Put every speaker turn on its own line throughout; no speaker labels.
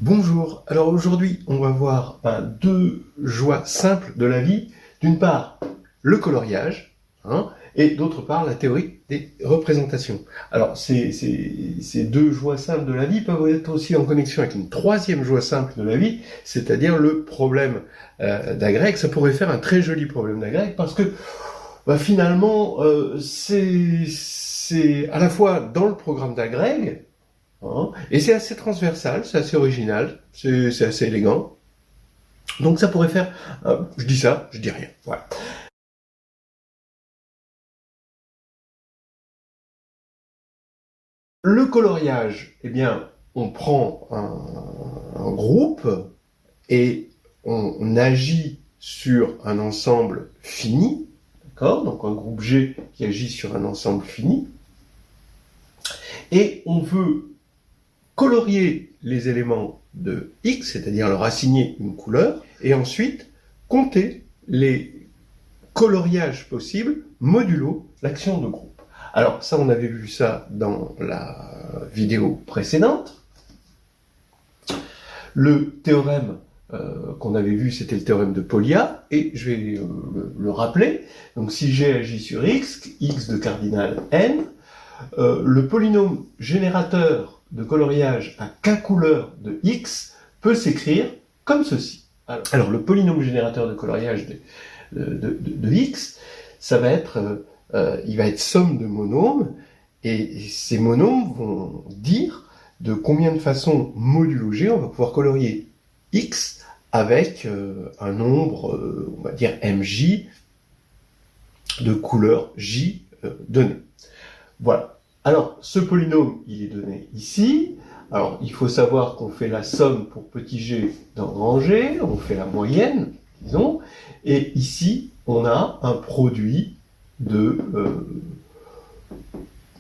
Bonjour, alors aujourd'hui on va voir deux joies simples de la vie. D'une part, le coloriage, et d'autre part, la théorie des représentations. Alors ces deux joies simples de la vie peuvent être aussi en connexion avec une troisième joie simple de la vie, c'est-à-dire le problème d'agrègue. Ça pourrait faire un très joli problème d'agrègue parce que finalement c'est à la fois dans le programme d'agrègue, et c'est assez transversal, c'est assez original, c'est assez élégant. Donc ça pourrait faire... je dis ça, je dis rien. Voilà. Le coloriage, eh bien, on prend un groupe et on agit sur un ensemble fini, d'accord? Donc un groupe G qui agit sur un ensemble fini. Et on veut colorier les éléments de X, c'est-à-dire leur assigner une couleur, et ensuite compter les coloriages possibles modulo l'action de groupe. Alors ça, on avait vu ça dans la vidéo précédente. Le théorème qu'on avait vu, c'était le théorème de Polya, et je vais le rappeler. Donc si G agit sur X, X de cardinal N, le polynôme générateur de coloriage à k couleurs de X peut s'écrire comme ceci. Alors le polynôme générateur de coloriage de X, ça va être, il va être somme de monômes, et ces monômes vont dire de combien de façons modulo G on va pouvoir colorier X avec un nombre, on va dire MJ, de couleurs J données. Voilà. Alors, ce polynôme, il est donné ici. Alors, il faut savoir qu'on fait la somme pour petit g dans grand G, on fait la moyenne, disons, et ici, on a un produit de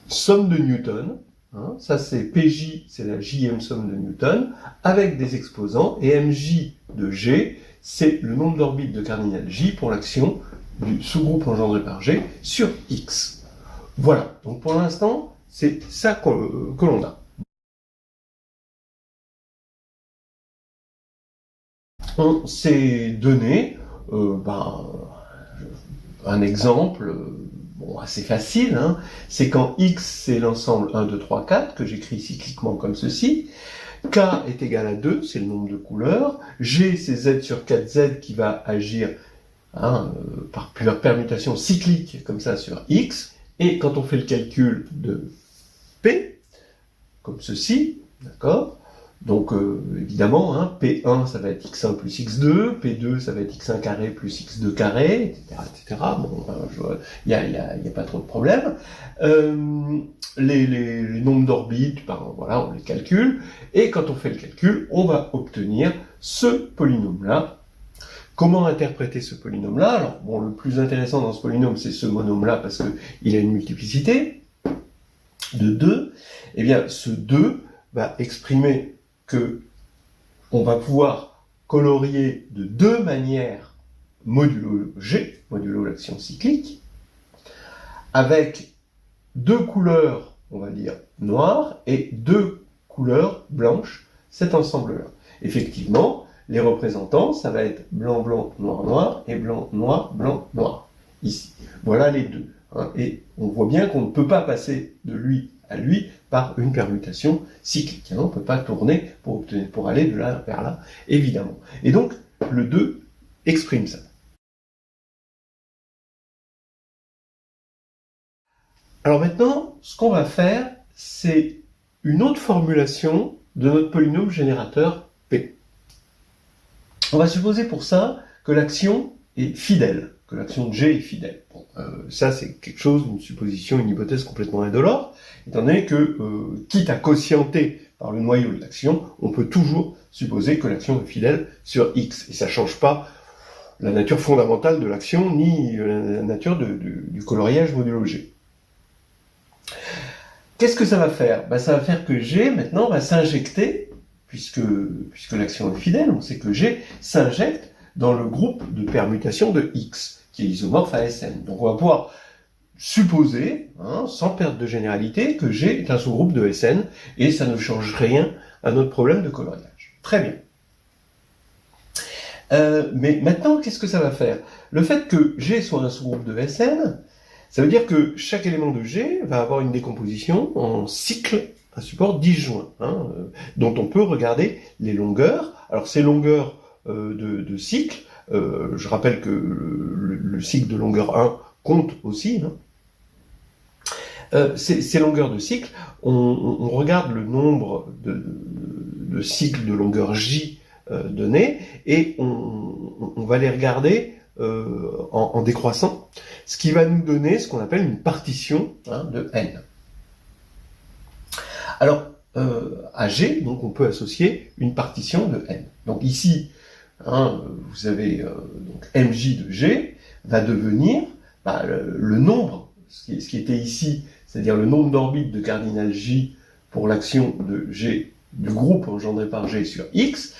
somme de Newton. Ça, c'est PJ, c'est la jème somme de Newton, avec des exposants, et MJ de G, c'est le nombre d'orbites de cardinal J pour l'action du sous-groupe engendré par G sur X. Voilà, donc pour l'instant, c'est ça que l'on a. On s'est donné un exemple assez facile, c'est quand X c'est l'ensemble 1, 2, 3, 4, que j'écris cycliquement comme ceci, K est égal à 2, c'est le nombre de couleurs, G c'est Z sur 4Z qui va agir par permutation cyclique comme ça sur X, et quand on fait le calcul de P, comme ceci, d'accord? Donc évidemment, P1 ça va être x1 plus x2, P2 ça va être x1 carré plus x2 carré, etc. Bon, il n'y a pas trop de problème. Les nombres d'orbites, voilà, on les calcule, et quand on fait le calcul, on va obtenir ce polynôme-là. Comment interpréter ce polynôme-là? Alors, bon, le plus intéressant dans ce polynôme, c'est ce monôme-là, parce qu'il a une multiplicité de 2. Eh bien, ce 2 va exprimer que on va pouvoir colorier de deux manières modulo G, modulo l'action cyclique, avec deux couleurs, on va dire, noires, et deux couleurs blanches, cet ensemble-là. Effectivement, les représentants, ça va être blanc, blanc, noir, noir, et blanc, noir, blanc, noir, ici. Voilà les deux. Et on voit bien qu'on ne peut pas passer de lui à lui par une permutation cyclique. On ne peut pas tourner pour aller de là vers là, évidemment. Et donc, le 2 exprime ça. Alors maintenant, ce qu'on va faire, c'est une autre formulation de notre polynôme générateur P. On va supposer pour ça que l'action est fidèle, que l'action de G est fidèle. Bon, ça, c'est quelque chose, une supposition, une hypothèse complètement indolore, étant donné que, quitte à quotienter par le noyau de l'action, on peut toujours supposer que l'action est fidèle sur X. Et ça ne change pas la nature fondamentale de l'action, ni la nature du coloriage modulo G. Qu'est-ce que ça va faire? Ça va faire que G, maintenant, va s'injecter, puisque l'action est fidèle, on sait que G s'injecte dans le groupe de permutation de X, qui est isomorphe à Sn. Donc on va pouvoir supposer, sans perte de généralité, que G est un sous-groupe de Sn, et ça ne change rien à notre problème de coloriage. Très bien. Mais maintenant, qu'est-ce que ça va faire? Le fait que G soit un sous-groupe de Sn, ça veut dire que chaque élément de G va avoir une décomposition en cycle à support disjoint, dont on peut regarder les longueurs. Alors ces longueurs de cycle, je rappelle que le cycle de longueur 1 compte aussi. Ces longueurs de cycle, on regarde le nombre de cycles de longueur J donnés, et on va les regarder en décroissant, ce qui va nous donner ce qu'on appelle une partition de N. Alors, à G, donc on peut associer une partition de N. Donc ici, vous avez donc MJ de G va devenir le nombre, ce qui était ici, c'est-à-dire le nombre d'orbites de cardinal J pour l'action de G, du groupe engendré par G sur X,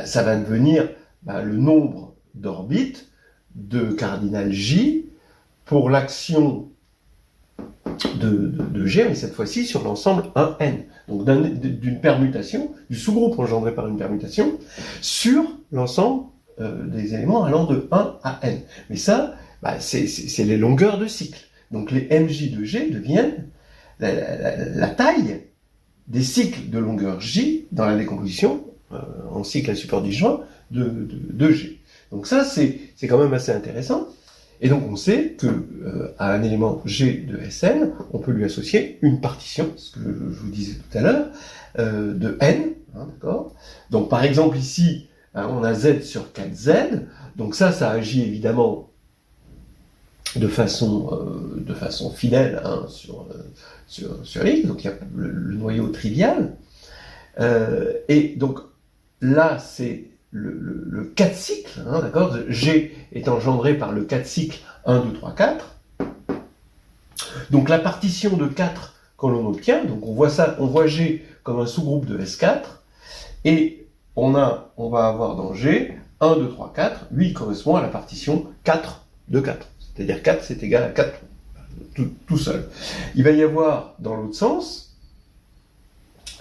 ça va devenir le nombre d'orbites de cardinal J pour l'action de G, mais cette fois-ci sur l'ensemble 1n. Donc d'une permutation, du sous-groupe engendré par une permutation, sur l'ensemble des éléments allant de 1 à n. Mais ça, c'est les longueurs de cycle. Donc les MJ de G deviennent la taille des cycles de longueur J dans la décomposition en cycle à support disjoint de G. Donc ça, c'est quand même assez intéressant. Et donc on sait que à un élément G de Sn, on peut lui associer une partition, ce que je vous disais tout à l'heure, de n, d'accord. Donc par exemple ici, on a Z sur 4Z, donc ça agit évidemment de façon fidèle sur X, donc il y a le noyau trivial, et donc là c'est le 4 cycles, d'accord, G est engendré par le 4 cycles 1, 2, 3, 4. Donc la partition de 4 que l'on obtient, donc on voit G comme un sous-groupe de S4, et on va avoir dans G 1, 2, 3, 4, lui il correspond à la partition 4 de 4. C'est-à-dire 4 c'est égal à 4 tout seul. Il va y avoir dans l'autre sens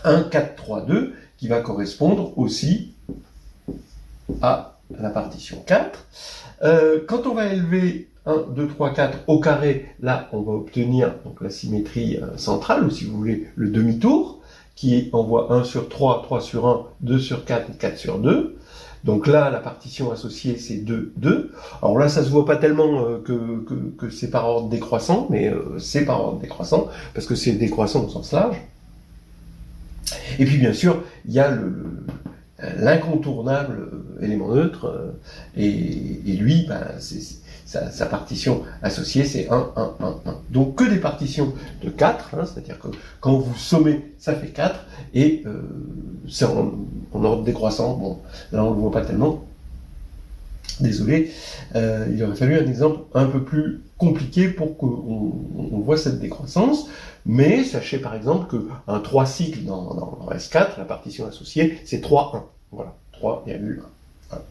1, 4, 3, 2 qui va correspondre aussi à la partition 4. Quand on va élever 1, 2, 3, 4 au carré, là on va obtenir donc la symétrie centrale, ou si vous voulez le demi-tour, qui envoie 1 sur 3, 3 sur 1, 2 sur 4 et 4 sur 2. Donc là, la partition associée, c'est 2, 2. Alors là, ça se voit pas tellement que c'est par ordre décroissant, mais c'est par ordre décroissant, parce que c'est décroissant au sens large. Et puis bien sûr, il y a l'incontournable élément neutre, et lui, sa partition associée, c'est 1, 1, 1, 1. Donc que des partitions de 4, c'est-à-dire que quand vous sommez, ça fait 4, et c'est en ordre décroissant. Bon, là on ne le voit pas tellement. Désolé, il aurait fallu un exemple un peu plus compliqué pour qu'on voit cette décroissance, mais sachez par exemple qu'un 3 cycles dans S4, la partition associée, c'est 3, 1. Voilà, 3,1. Voilà.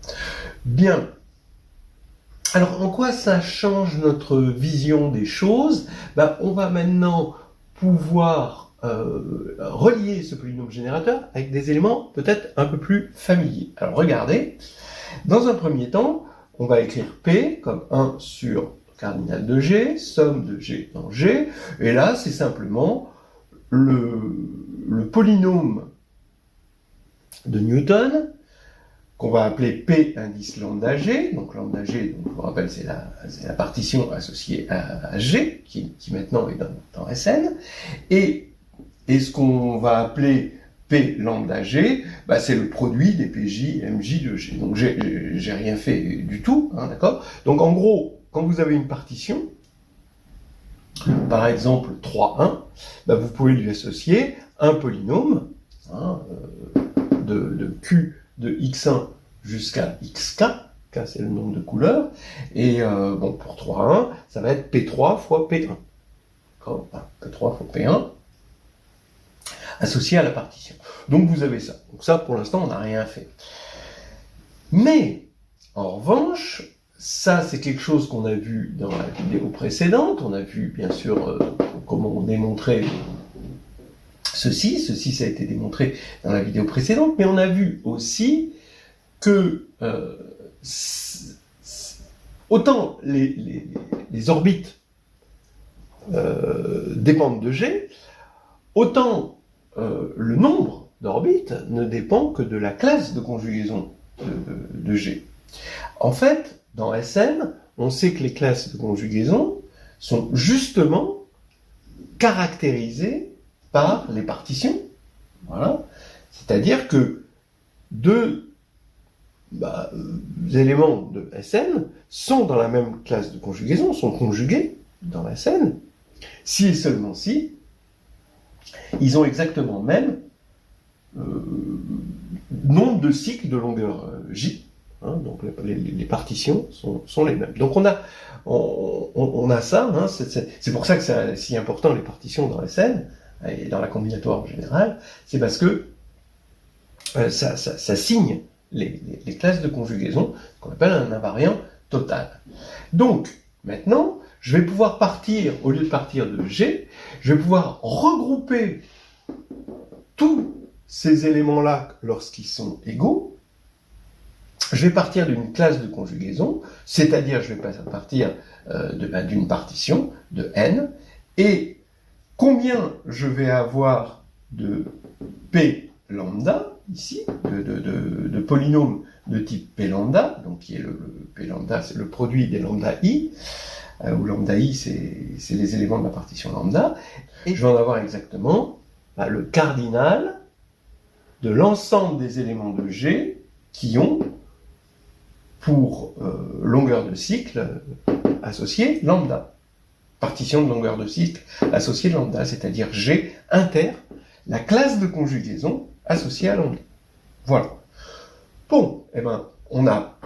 Bien. Alors, en quoi ça change notre vision des choses? On va maintenant pouvoir relier ce polynôme générateur avec des éléments peut-être un peu plus familiers. Alors, regardez. Dans un premier temps, on va écrire P comme 1 sur cardinal de G, somme de G dans G, et là, c'est simplement le polynôme de Newton, qu'on va appeler P indice lambda G. Donc lambda G, donc, je vous rappelle, c'est la partition associée à G, qui maintenant est dans Sn. Et ce qu'on va appeler P lambda G, c'est le produit des PJ MJ de G. Donc j'ai rien fait du tout, d'accord. Donc en gros, quand vous avez une partition, par exemple 3, 1, vous pouvez lui associer un polynôme de Q de x1 jusqu'à xk, k c'est le nombre de couleurs, et pour 3, 1, ça va être P3 fois P1. P3 fois P1, associé à la partition. Donc vous avez ça. Donc ça, pour l'instant, on n'a rien fait. Mais, en revanche, ça c'est quelque chose qu'on a vu dans la vidéo précédente. On a vu, bien sûr, comment on démontrait ceci ça a été démontré dans la vidéo précédente, mais on a vu aussi que autant les orbites dépendent de G, autant le nombre d'orbites ne dépend que de la classe de conjugaison de G. En fait, dans SN, on sait que les classes de conjugaison sont justement caractérisées par les partitions. Voilà. C'est-à-dire que deux éléments de SN sont dans la même classe de conjugaison, sont conjugués dans SN, si et seulement si ils ont exactement même nombre de cycles de longueur J. Hein, donc les partitions sont les mêmes. Donc on a ça, hein, c'est pour ça que c'est si important les partitions dans SN et dans la combinatoire en général, c'est parce que ça signe les classes de conjugaison, qu'on appelle un invariant total. Donc maintenant, je vais pouvoir partir, au lieu de partir de G, je vais pouvoir regrouper tous ces éléments-là lorsqu'ils sont égaux. Je vais partir d'une classe de conjugaison, c'est-à-dire je vais partir d'une partition de n, et combien je vais avoir de P lambda, ici, de polynômes de type P lambda, donc qui est le P lambda, c'est le produit des lambda I, où lambda I, c'est les éléments de la partition lambda, et je vais en avoir exactement le cardinal de l'ensemble des éléments de G qui ont pour longueur de cycle associée lambda. Partition de longueur de cycle associée lambda, c'est-à-dire G inter, la classe de conjugaison associée à lambda. Voilà. Bon, eh ben, on n'a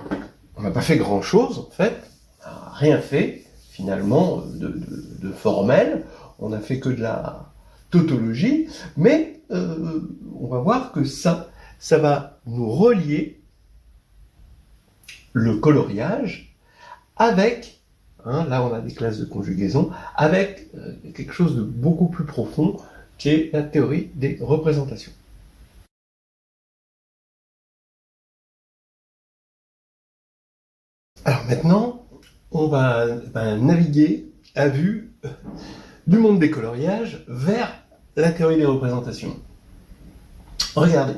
pas fait grand-chose, en fait, on n'a rien fait, finalement, de formel, on n'a fait que de la tautologie, mais on va voir que ça va nous relier le coloriage avec, là on a des classes de conjugaison, avec quelque chose de beaucoup plus profond qui est la théorie des représentations. Alors maintenant, on va naviguer à vue du monde des coloriages vers la théorie des représentations. Regardez,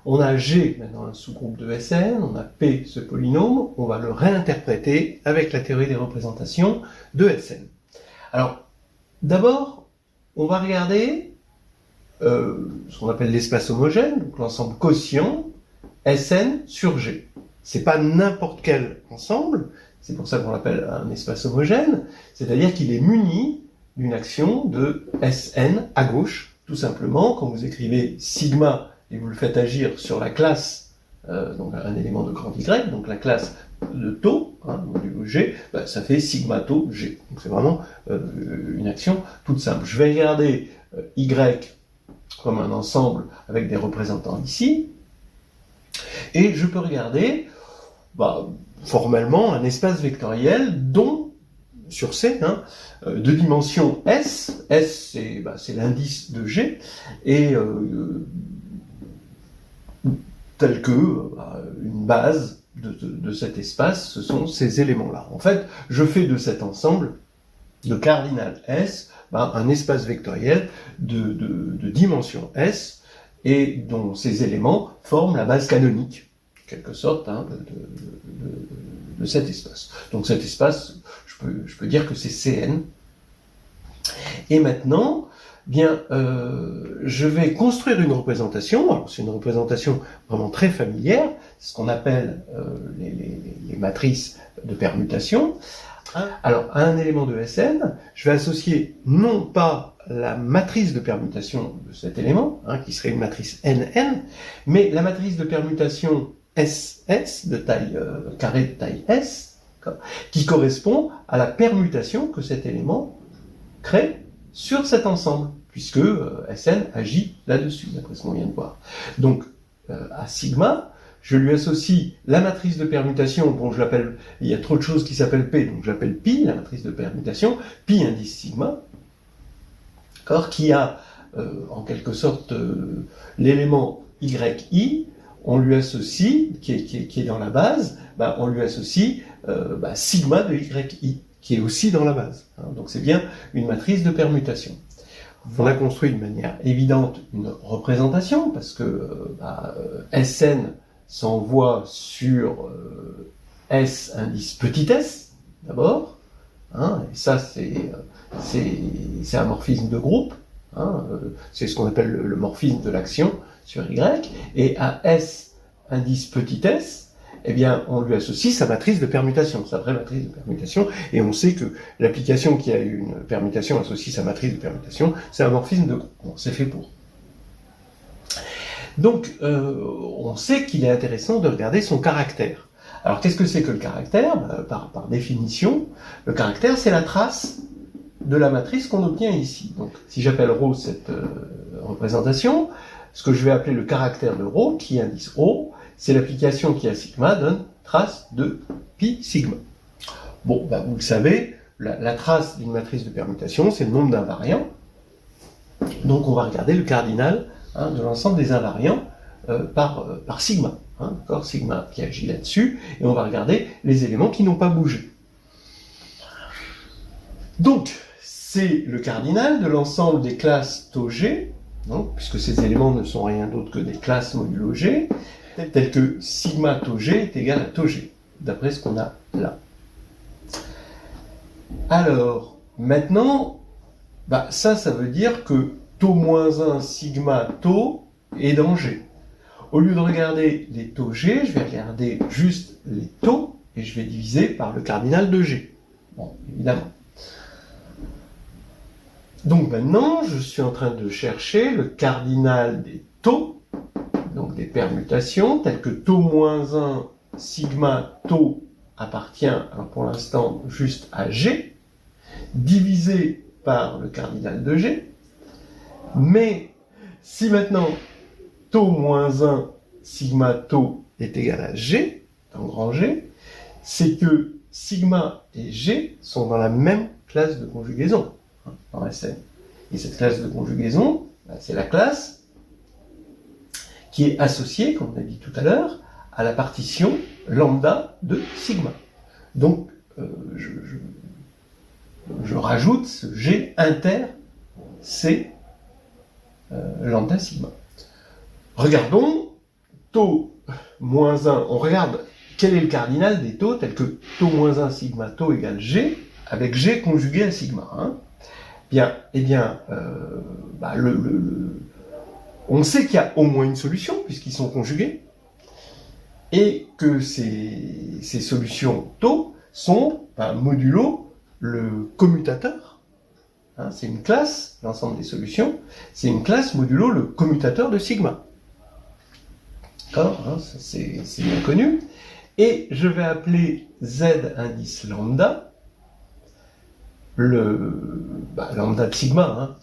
on a G maintenant un sous-groupe de Sn, on a P ce polynôme, on va le réinterpréter avec la théorie des représentations de Sn. Alors, d'abord, on va regarder ce qu'on appelle l'espace homogène, donc l'ensemble quotient Sn sur G. C'est pas n'importe quel ensemble, c'est pour ça qu'on l'appelle un espace homogène, c'est-à-dire qu'il est muni d'une action de Sn à gauche, tout simplement, quand vous écrivez sigma et vous le faites agir sur la classe, donc un élément de grand Y, donc la classe de taux, du G, ça fait sigma taux G. Donc c'est vraiment une action toute simple. Je vais regarder Y comme un ensemble avec des représentants ici, et je peux regarder formellement un espace vectoriel dont, sur C, de dimension S, S c'est l'indice de G, et tel que une base de cet espace, ce sont ces éléments-là. En fait, je fais de cet ensemble de cardinal S un espace vectoriel de dimension S, et dont ces éléments forment la base canonique, en quelque sorte, de cet espace. Donc cet espace, je peux dire que c'est Cn. Et maintenant, je vais construire une représentation. Alors c'est une représentation vraiment très familière, c'est ce qu'on appelle les matrices de permutation. Alors à un élément de Sn, je vais associer non pas la matrice de permutation de cet élément, qui serait une matrice Nn, mais la matrice de permutation SS, de taille carré de taille S, qui correspond à la permutation que cet élément crée sur cet ensemble, puisque Sn agit là-dessus, d'après ce qu'on vient de voir. Donc, à sigma, je lui associe la matrice de permutation, bon, je l'appelle, il y a trop de choses qui s'appellent P, donc j'appelle pi, la matrice de permutation, pi indice sigma, qui a en quelque sorte l'élément yi, on lui associe, qui est dans la base, on lui associe sigma de yi, qui est aussi dans la base. Donc c'est bien une matrice de permutation. On a construit de manière évidente une représentation, parce que Sn s'envoie sur S indice petit s, d'abord, et ça c'est un morphisme de groupe, c'est ce qu'on appelle le morphisme de l'action sur Y, et à S indice petit s, eh bien, on lui associe sa matrice de permutation, sa vraie matrice de permutation, et on sait que l'application qui a une permutation associe sa matrice de permutation, c'est un morphisme de groupe. Bon, c'est fait pour. Donc, on sait qu'il est intéressant de regarder son caractère. Alors, qu'est-ce que c'est que le caractère ? Par définition, le caractère, c'est la trace de la matrice qu'on obtient ici. Donc, si j'appelle ρ cette représentation, ce que je vais appeler le caractère de ρ, qui est indice ρ, c'est l'application qui à sigma donne trace de pi sigma. Bon, vous le savez, la trace d'une matrice de permutation, c'est le nombre d'invariants. Donc on va regarder le cardinal de l'ensemble des invariants par sigma. D'accord, sigma qui agit là-dessus, et on va regarder les éléments qui n'ont pas bougé. Donc, c'est le cardinal de l'ensemble des classes tau g, puisque ces éléments ne sont rien d'autre que des classes modulo g, telles que sigma tau g est égal à tau g, d'après ce qu'on a là. Alors, maintenant, ça veut dire que tau moins 1 sigma tau est dans G. Au lieu de regarder les taux G, je vais regarder juste les taux, et je vais diviser par le cardinal de G. Bon, évidemment. Donc maintenant, je suis en train de chercher le cardinal des taux, donc des permutations, telles que tau moins 1 sigma tau appartient, alors pour l'instant, juste à G, divisé par le cardinal de G. Mais si maintenant tau moins 1 sigma tau est égal à G, dans grand G, c'est que sigma et G sont dans la même classe de conjugaison, dans Sn. Et cette classe de conjugaison, c'est la classe qui est associée, comme on a dit tout à l'heure, à la partition lambda de sigma. Donc, je rajoute ce G inter C lambda sigma. Regardons tau moins 1, on regarde quel est le cardinal des taux, tel que tau moins 1 sigma tau égale G, avec G conjugué à sigma. On sait qu'il y a au moins une solution, puisqu'ils sont conjugués, et que ces solutions tau sont modulo le commutateur. C'est une classe, l'ensemble des solutions, c'est une classe modulo le commutateur de sigma. D'accord, c'est bien connu. Et je vais appeler Z indice lambda, lambda de sigma,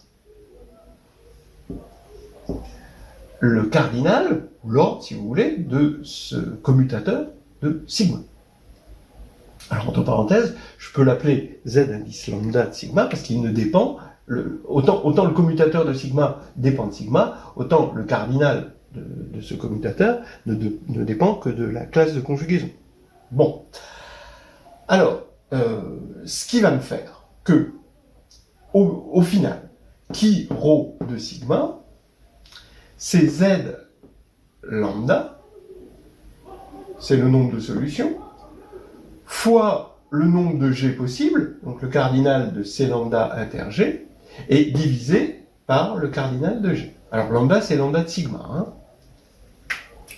le cardinal, ou l'ordre si vous voulez, de ce commutateur de sigma. Alors entre parenthèses, je peux l'appeler Z indice lambda de sigma parce qu'il ne dépend, autant le commutateur de sigma dépend de sigma, autant le cardinal de ce commutateur ne dépend que de la classe de conjugaison. Bon. Alors, ce qui va me faire que, au final, qui ρ de sigma, c'est Z lambda, c'est le nombre de solutions, fois le nombre de G possibles, donc le cardinal de C lambda inter G, et divisé par le cardinal de G. Alors lambda, c'est lambda de sigma.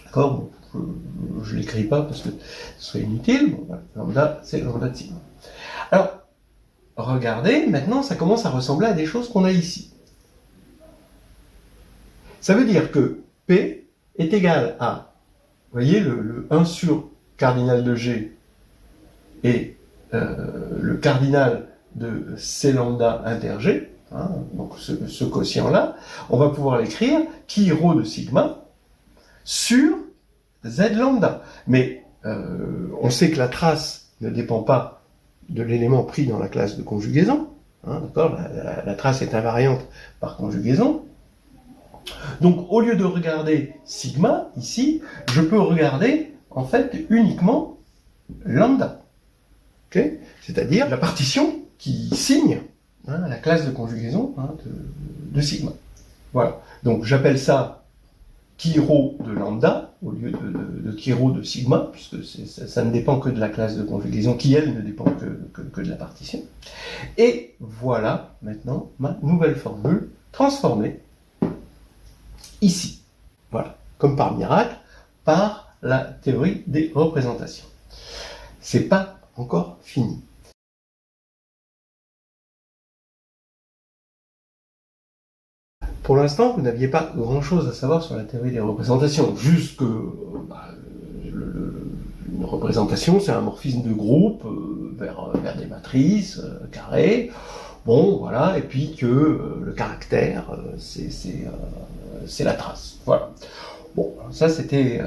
D'accord, je ne l'écris pas parce que ce serait inutile. Bon, voilà. Lambda, c'est lambda de sigma. Alors, regardez, maintenant, ça commence à ressembler à des choses qu'on a ici. Ça veut dire que P est égal à, vous voyez, le 1 sur cardinal de G et le cardinal de C lambda inter G, donc ce quotient-là, on va pouvoir l'écrire qui ρ de sigma sur Z lambda. Mais on sait que la trace ne dépend pas de l'élément pris dans la classe de conjugaison. D'accord, la trace est invariante par conjugaison. Donc, au lieu de regarder sigma, ici, je peux regarder, en fait, uniquement lambda. Okay, c'est-à-dire la partition qui signe la classe de conjugaison de sigma. Voilà. Donc, j'appelle ça chi rho de lambda, au lieu de chi rho de sigma, puisque ça ne dépend que de la classe de conjugaison, qui, elle, ne dépend que de la partition. Et voilà, maintenant, ma nouvelle formule transformée ici. Voilà, comme par miracle, par la théorie des représentations. C'est pas encore fini. Pour l'instant, vous n'aviez pas grand-chose à savoir sur la théorie des représentations, juste que une représentation, c'est un morphisme de groupe vers des matrices carrées. Bon, voilà, et puis que le caractère, c'est la trace. Voilà. Bon, ça, c'était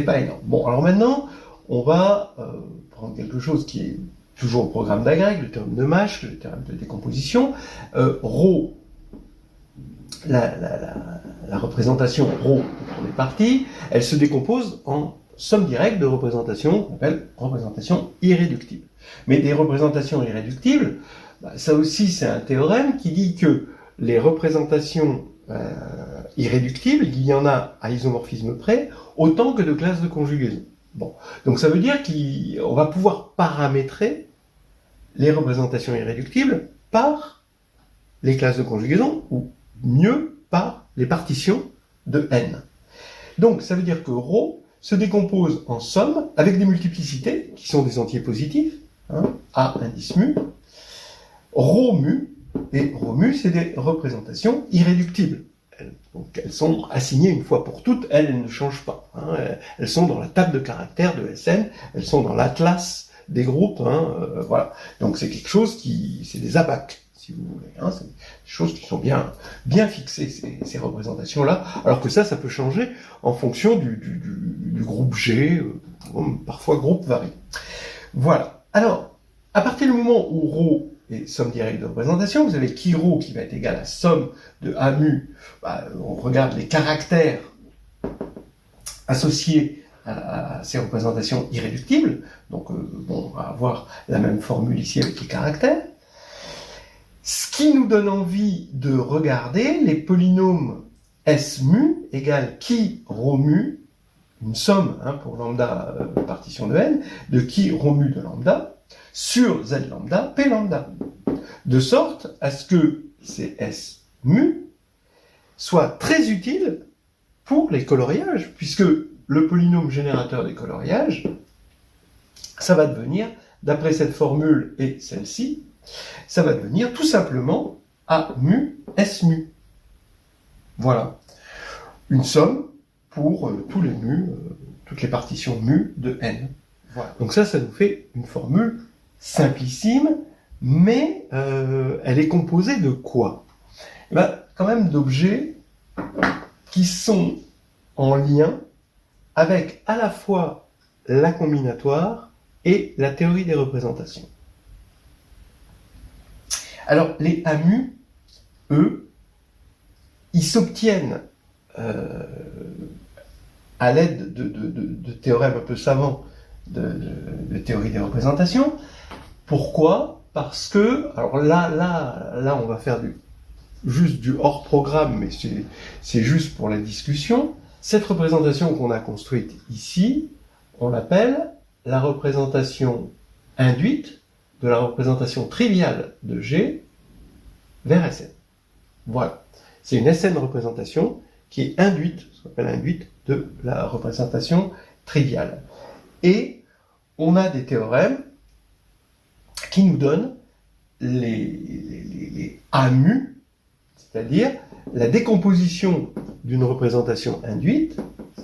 pas énorme. Bon, alors maintenant, on va prendre quelque chose qui est toujours au programme d'Agrègue, le théorème de Mash, le théorème de décomposition. Rho, la représentation Rho pour les parties, elle se décompose en somme directe de représentations qu'on appelle représentations irréductibles. Mais des représentations irréductibles, ça aussi c'est un théorème qui dit que les représentations irréductibles, il y en a à isomorphisme près, autant que de classes de conjugaison. Bon. Donc ça veut dire qu'on va pouvoir paramétrer les représentations irréductibles par les classes de conjugaison, ou mieux par les partitions de n. Donc ça veut dire que ρ se décompose en somme avec des multiplicités qui sont des entiers positifs, A indice mu, ρ mu, et ρ mu c'est des représentations irréductibles. Donc elles sont assignées une fois pour toutes, elles ne changent pas. Elles sont dans la table de caractères de SN, elles sont dans l'atlas des groupes, voilà. Donc c'est quelque chose c'est des abacs, si vous voulez. C'est des choses qui sont bien fixées, ces représentations-là, alors que ça peut changer en fonction du groupe G, parfois groupe varie. Voilà. Alors, à partir du moment où ρ est somme directe de représentation, vous avez chi ρ qui va être égal à somme de A mu, on regarde les caractères associés à ces représentations irréductibles, donc on va avoir la même formule ici avec les caractères, ce qui nous donne envie de regarder les polynômes S mu égale chi ρ mu, une somme pour lambda partition de n, de chi ρ mu de lambda, sur z lambda, p lambda, de sorte à ce que ces S mu soient très utiles pour les coloriages, puisque le polynôme générateur des coloriages, ça va devenir, d'après cette formule et celle-ci, ça va devenir tout simplement A mu S mu. Voilà. Une somme pour tous les mu, toutes les partitions mu de n. Voilà. Donc ça nous fait une formule simplissime, mais elle est composée de quoi? Quand même d'objets qui sont en lien avec à la fois la combinatoire et la théorie des représentations. Alors, les A mu, eux, ils s'obtiennent à l'aide de théorèmes un peu savants de théorie des représentations. Pourquoi? Parce que, alors là, on va faire juste du hors programme, mais c'est juste pour la discussion. Cette représentation qu'on a construite ici, on l'appelle la représentation induite de la représentation triviale de G vers Sn. Voilà. C'est une Sn représentation qui est induite, ce qu'on appelle induite, de la représentation triviale. Et on a des théorèmes qui nous donnent les A mu, c'est-à-dire la décomposition d'une représentation induite,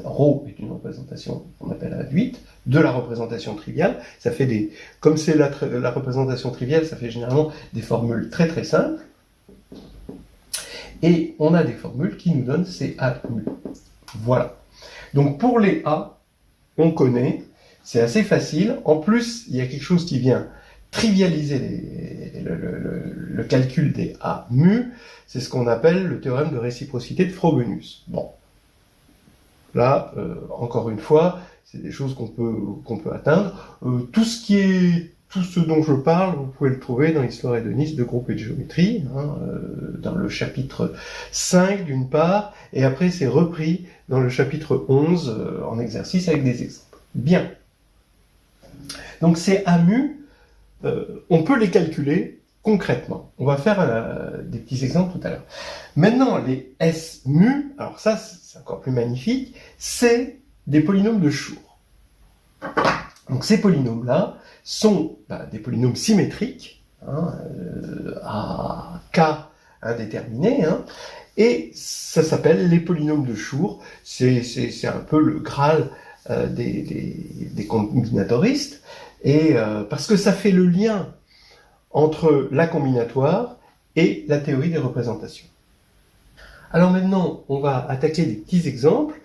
ρ est une représentation qu'on appelle induite, de la représentation triviale. Ça fait comme c'est la représentation triviale, ça fait généralement des formules très très simples. Et on a des formules qui nous donnent ces A mu. Voilà. Donc pour les A, on connaît, c'est assez facile. En plus, il y a quelque chose qui vient trivialiser le calcul des A mu, c'est ce qu'on appelle le théorème de réciprocité de Frobenius. Bon, là, encore une fois, c'est des choses qu'on peut atteindre. Tout ce dont je parle, vous pouvez le trouver dans l'Histoire hédoniste de groupe et de géométrie, dans le chapitre 5 d'une part, et après c'est repris dans le chapitre 11 en exercice avec des exemples. Bien. Donc ces A mu, on peut les calculer concrètement. On va faire des petits exemples tout à l'heure. Maintenant, les S mu, alors ça c'est encore plus magnifique, c'est des polynômes de Schur. Donc ces polynômes-là sont des polynômes symétriques, à k indéterminé, et ça s'appelle les polynômes de Schur. C'est un peu le Graal des combinatoristes, et parce que ça fait le lien entre la combinatoire et la théorie des représentations. Alors maintenant, on va attaquer des petits exemples.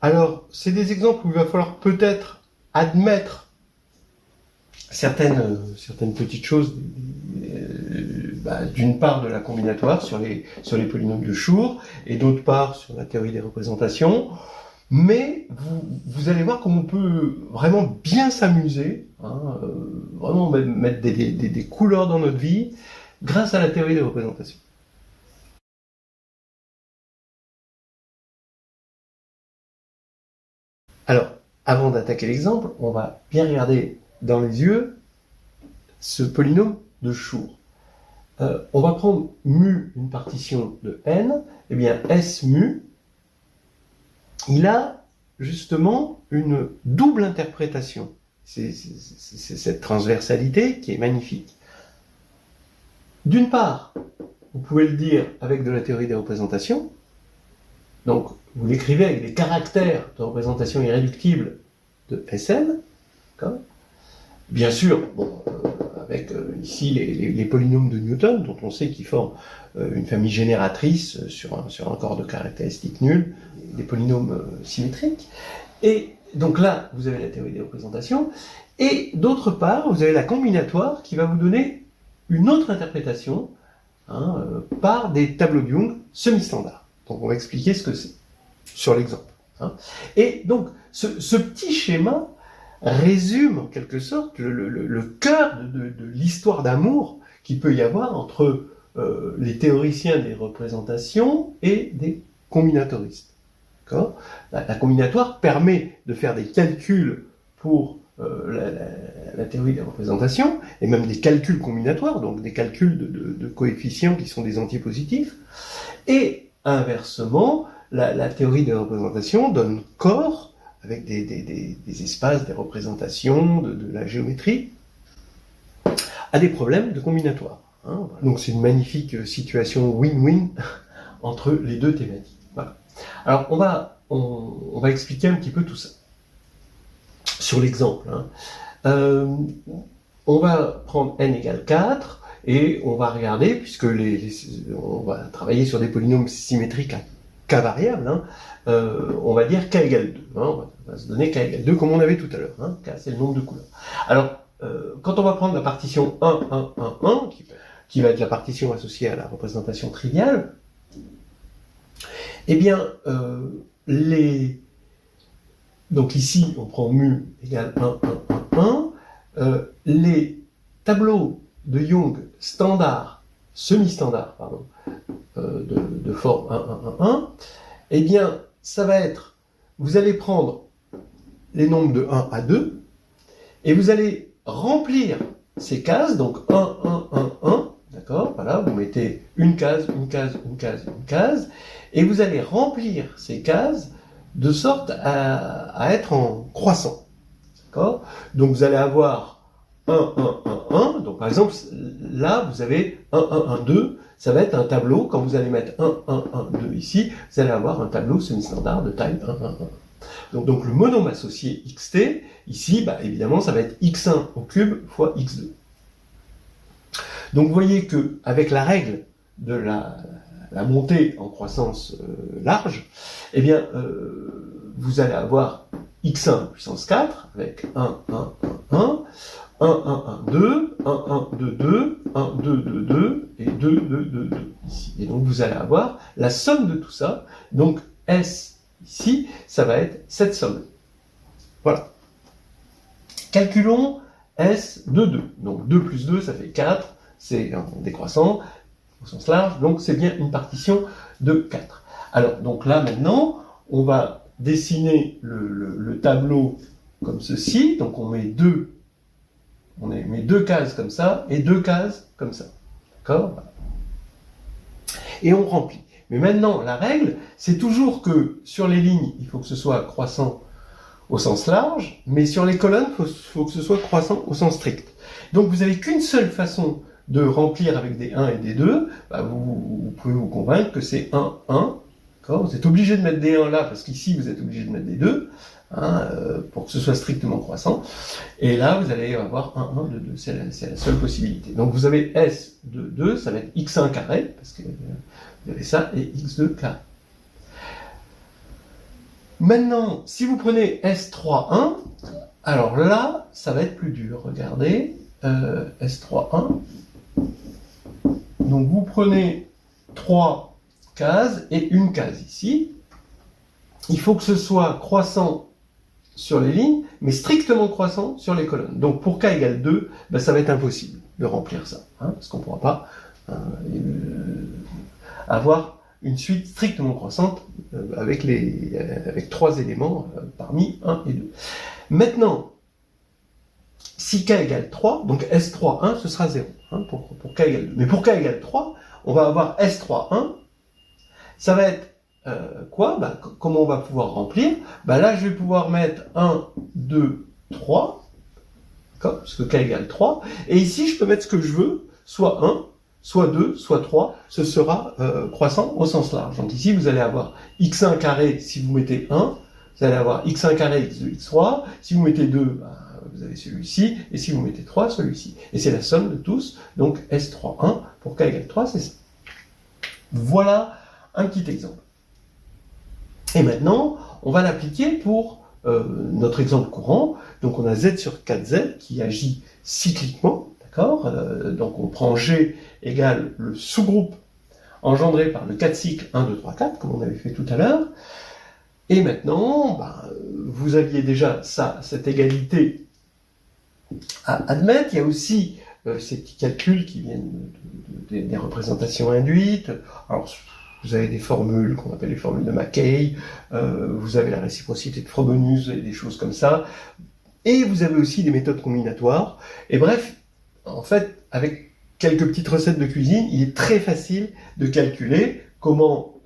Alors, c'est des exemples où il va falloir peut-être admettre certaines petites choses, d'une part de la combinatoire sur les polynômes de Schur, et d'autre part sur la théorie des représentations. Mais vous allez voir comment on peut vraiment bien s'amuser, vraiment mettre des couleurs dans notre vie grâce à la théorie des représentations. Alors, avant d'attaquer l'exemple, on va bien regarder dans les yeux ce polynôme de Schur. On va prendre mu, une partition de n, et bien S mu, il a justement une double interprétation. C'est cette transversalité qui est magnifique. D'une part, vous pouvez le dire avec de la théorie des représentations, donc vous l'écrivez avec des caractères de représentation irréductible de Sn, bien sûr, avec ici les polynômes de Newton, dont on sait qu'ils forment une famille génératrice sur un corps de caractéristiques nulles, des polynômes symétriques. Et donc là, vous avez la théorie des représentations, et d'autre part, vous avez la combinatoire qui va vous donner une autre interprétation par des tableaux de Young semi-standards. Donc on va expliquer ce que c'est sur l'exemple. Et donc, ce petit schéma résume en quelque sorte le cœur de l'histoire d'amour qu'il peut y avoir entre les théoriciens des représentations et des combinatoristes. La combinatoire permet de faire des calculs pour la théorie des représentations, et même des calculs combinatoires, donc des calculs de coefficients qui sont des antipositifs, et inversement, la théorie des représentations donne corps, avec des espaces, des représentations, de la géométrie, à des problèmes de combinatoire. Donc c'est une magnifique situation win-win entre les deux thématiques. Voilà. Alors on va expliquer un petit peu tout ça. Sur l'exemple, on va prendre n égale 4, et on va regarder, puisque on va travailler sur des polynômes symétriques à k variables, on va dire k égale 2. On va se donner k égale 2 comme on avait tout à l'heure. K, c'est le nombre de couleurs. Alors, quand on va prendre la partition 1, 1, 1, 1, qui va être la partition associée à la représentation triviale, eh bien, donc ici, on prend mu égale 1, 1, 1, 1. Les tableaux de Young standard, semi-standard, pardon, de forme 1, 1, 1, 1, eh bien, ça va être, vous allez prendre les nombres de 1 à 2, et vous allez remplir ces cases, donc 1, 1, 1, 1, d'accord, voilà, vous mettez une case, une case, une case, une case, et vous allez remplir ces cases de sorte à être en croissant, d'accord. Donc vous allez avoir 1, 1, 1, 1, donc par exemple, là, vous avez 1, 1, 1, 2, ça va être un tableau, quand vous allez mettre 1, 1, 1, 2 ici, vous allez avoir un tableau semi-standard de taille 1, 1, 1. Donc le monôme associé xt, ici, évidemment, ça va être x1 au cube fois x2. Donc vous voyez qu'avec la règle de la montée en croissance large, eh bien, vous allez avoir x1 puissance 4, avec 1, 1, 1, 1, 1, 1, 1, 2, 1, 1, 2, 2, 1, 2, 2, 2, et 2, 2, 2, 2, ici. Et donc vous allez avoir la somme de tout ça. Donc S, ici, ça va être cette somme. Voilà. Calculons S de 2. Donc 2 plus 2, ça fait 4. C'est un décroissant au sens large. Donc c'est bien une partition de 4. Alors, donc là, maintenant, on va dessiner le tableau comme ceci. Donc on met deux cases comme ça et deux cases comme ça. D'accord? Et on remplit. Mais maintenant, la règle, c'est toujours que sur les lignes, il faut que ce soit croissant au sens large, mais sur les colonnes, il faut que ce soit croissant au sens strict. Donc vous n'avez qu'une seule façon de remplir avec des 1 et des 2, vous pouvez vous convaincre que c'est 1, 1. Vous êtes obligé de mettre des 1 là, parce qu'ici vous êtes obligé de mettre des 2, pour que ce soit strictement croissant. Et là, vous allez avoir 1, 1, 2, 2, c'est la seule possibilité. Donc vous avez S de 2, ça va être x1 carré, parce que vous avez ça, et x2 carré. Maintenant, si vous prenez S3, 1, alors là, ça va être plus dur. Regardez, S3, 1. Donc vous prenez 3 cases et une case ici. Il faut que ce soit croissant sur les lignes, mais strictement croissant sur les colonnes. Donc pour k égale 2, ça va être impossible de remplir ça, parce qu'on ne pourra pas avoir une suite strictement croissante avec 3 éléments parmi 1 et 2. Maintenant, si k égale 3, donc S3, 1, ce sera 0, pour k égale 2. Mais pour k égale 3, on va avoir S3, 1, ça va être quoi? Comment on va pouvoir remplir? Là, je vais pouvoir mettre 1, 2, 3, d'accord, parce que k égale 3, et ici, je peux mettre ce que je veux, soit 1, soit 2, soit 3, ce sera croissant au sens large. Donc ici, vous allez avoir x1 carré si vous mettez 1, vous allez avoir x1 carré, x2, x3, si vous mettez 2, vous avez celui-ci, et si vous mettez 3, celui-ci. Et c'est la somme de tous, donc S3, 1, pour k égale 3, c'est ça. Voilà un petit exemple. Et maintenant, on va l'appliquer pour notre exemple courant. Donc on a z sur 4z qui agit cycliquement, d'accord? Donc on prend G égale le sous-groupe engendré par le 4 cycle 1, 2, 3, 4, comme on avait fait tout à l'heure. Et maintenant, vous aviez déjà cette égalité à admettre. Il y a aussi ces petits calculs qui viennent des représentations induites. Alors, vous avez des formules qu'on appelle les formules de Mackay, vous avez la réciprocité de Frobenius et des choses comme ça. Et vous avez aussi des méthodes combinatoires. Et bref, en fait, avec quelques petites recettes de cuisine, il est très facile de calculer comment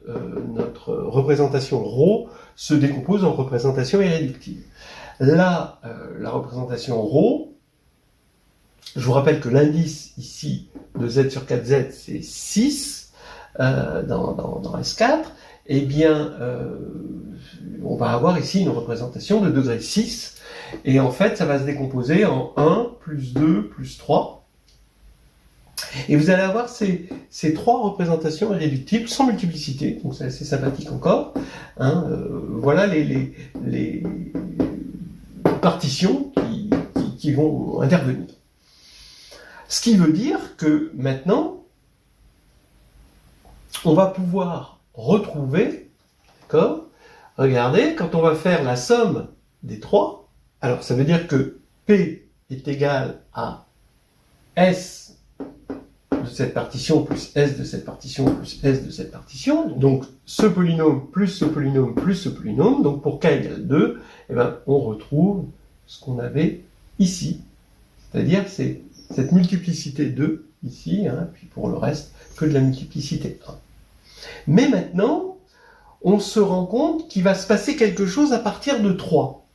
notre représentation ρ se décompose en représentation irréductible. Là, la représentation ρ, je vous rappelle que l'indice ici de z sur 4z, c'est 6 dans S4, eh bien, on va avoir ici une représentation de degré 6, et en fait, ça va se décomposer en 1, plus 2, plus 3, et vous allez avoir ces trois représentations irréductibles sans multiplicité, donc c'est assez sympathique encore. Voilà les partitions qui vont intervenir. Ce qui veut dire que maintenant, on va pouvoir retrouver, d'accord, regardez, quand on va faire la somme des trois, alors ça veut dire que P est égal à S de cette partition plus S de cette partition plus S de cette partition, donc ce polynôme plus ce polynôme plus ce polynôme, donc pour k égale 2, eh ben, on retrouve ce qu'on avait ici, c'est-à-dire c'est cette multiplicité 2 ici, puis pour le reste, que de la multiplicité 1. Mais maintenant, on se rend compte qu'il va se passer quelque chose à partir de 3.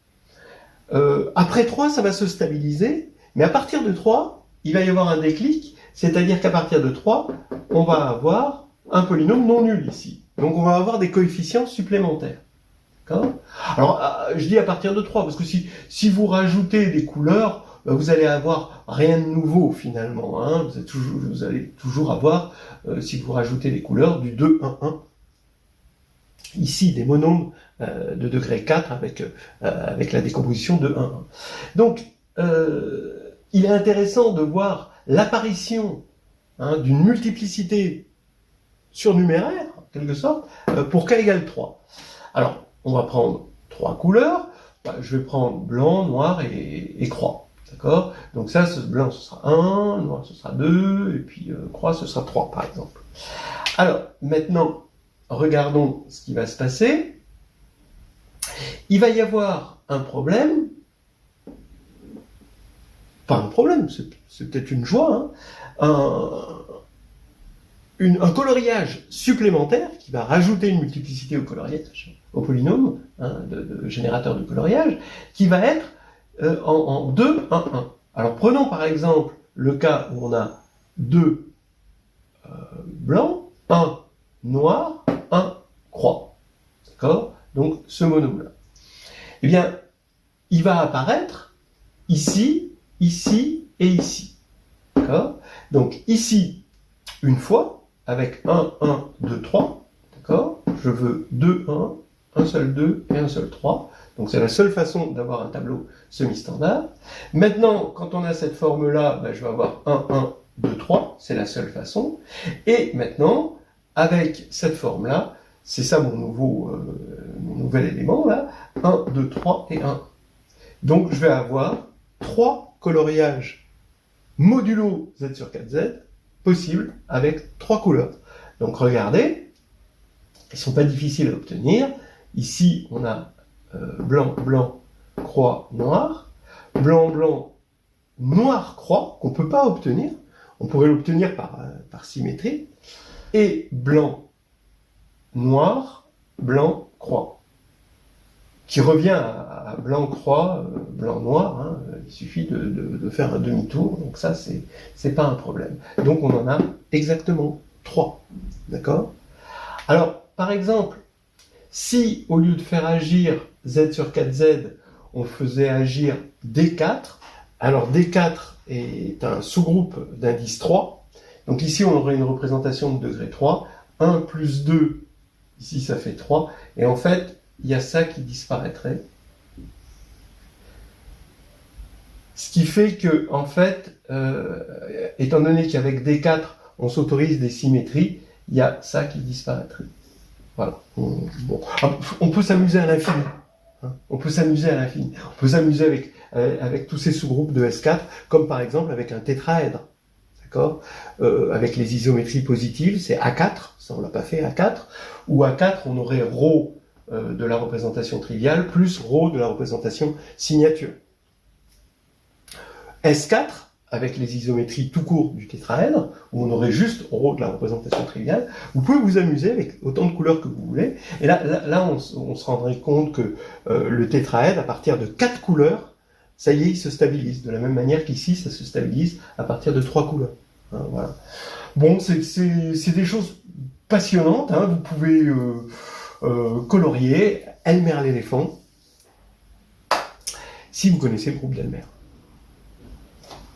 Après 3, ça va se stabiliser, mais à partir de 3, il va y avoir un déclic, c'est-à-dire qu'à partir de 3, on va avoir un polynôme non nul ici. Donc on va avoir des coefficients supplémentaires. D'accord ? Alors, je dis à partir de 3, parce que si vous rajoutez des couleurs, vous allez avoir rien de nouveau finalement. Vous allez toujours avoir, si vous rajoutez des couleurs, du 2, 1, 1. Ici, des monômes de degré 4 avec la décomposition de 1, 1. Donc, il est intéressant de voir l'apparition d'une multiplicité surnuméraire, en quelque sorte, pour k égale 3. Alors, on va prendre 3 couleurs. Je vais prendre blanc, noir et croix. D'accord? Donc ça, blanc, ce sera 1, noir, ce sera 2, et puis croix, ce sera 3, par exemple. Alors, maintenant, regardons ce qui va se passer. Il va y avoir un problème. Pas un problème, c'est peut-être une joie. Un coloriage supplémentaire qui va rajouter une multiplicité au coloriage, au polynôme de générateur de coloriage, qui va être en 2, 1, 1. Alors prenons par exemple le cas où on a 2 blancs, 1 noir, 1 croix. D'accord? Donc ce monôme-là. Eh bien, il va apparaître ici, ici et ici. D'accord? Donc ici, une fois, avec 1, 1, 2, 3. D'accord? Je veux 2, 1, un seul 2 et un seul 3. Donc c'est la seule façon d'avoir un tableau semi-standard. Maintenant, quand on a cette forme-là, je vais avoir 1, 1, 2, 3. C'est la seule façon. Et maintenant, avec cette forme-là, c'est ça mon nouvel élément, là. 1, 2, 3 et 1. Donc je vais avoir 3 coloriages modulo z sur 4z possibles avec 3 couleurs. Donc regardez, ils ne sont pas difficiles à obtenir. Ici, on a blanc, blanc, croix, noir. Blanc, blanc, noir, croix, qu'on ne peut pas obtenir. On pourrait l'obtenir par symétrie. Et blanc, noir, blanc, croix. Qui revient à blanc, croix, blanc, noir. Il suffit de faire un demi-tour. Donc ça, c'est pas un problème. Donc on en a exactement 3. D'accord? Alors, par exemple, si au lieu de faire agir z sur 4z, on faisait agir d4, alors d4 est un sous-groupe d'indice 3. Donc ici, on aurait une représentation de degré 3. 1 plus 2, ici ça fait 3. Et en fait, il y a ça qui disparaîtrait. Ce qui fait que, en fait, étant donné qu'avec D4, on s'autorise des symétries, il y a ça qui disparaîtrait. Voilà. Bon. On peut s'amuser à l'infini. On peut s'amuser à l'infini. On peut s'amuser avec tous ces sous-groupes de S4, comme par exemple avec un tétraèdre. D'accord? Avec les isométries positives, c'est A4, ça on l'a pas fait, A4, ou A4, on aurait ρ de la représentation triviale plus ρ de la représentation signature. S4, avec les isométries tout court du tétraèdre, où on aurait juste ρ de la représentation triviale, vous pouvez vous amuser avec autant de couleurs que vous voulez, et là on se rendrait compte que le tétraèdre, à partir de 4 couleurs, ça y est, il se stabilise, de la même manière qu'ici, ça se stabilise à partir de 3 couleurs. Voilà. Bon, c'est des choses passionnantes, vous pouvez colorier, Elmer l'éléphant, si vous connaissez le groupe d'Elmer.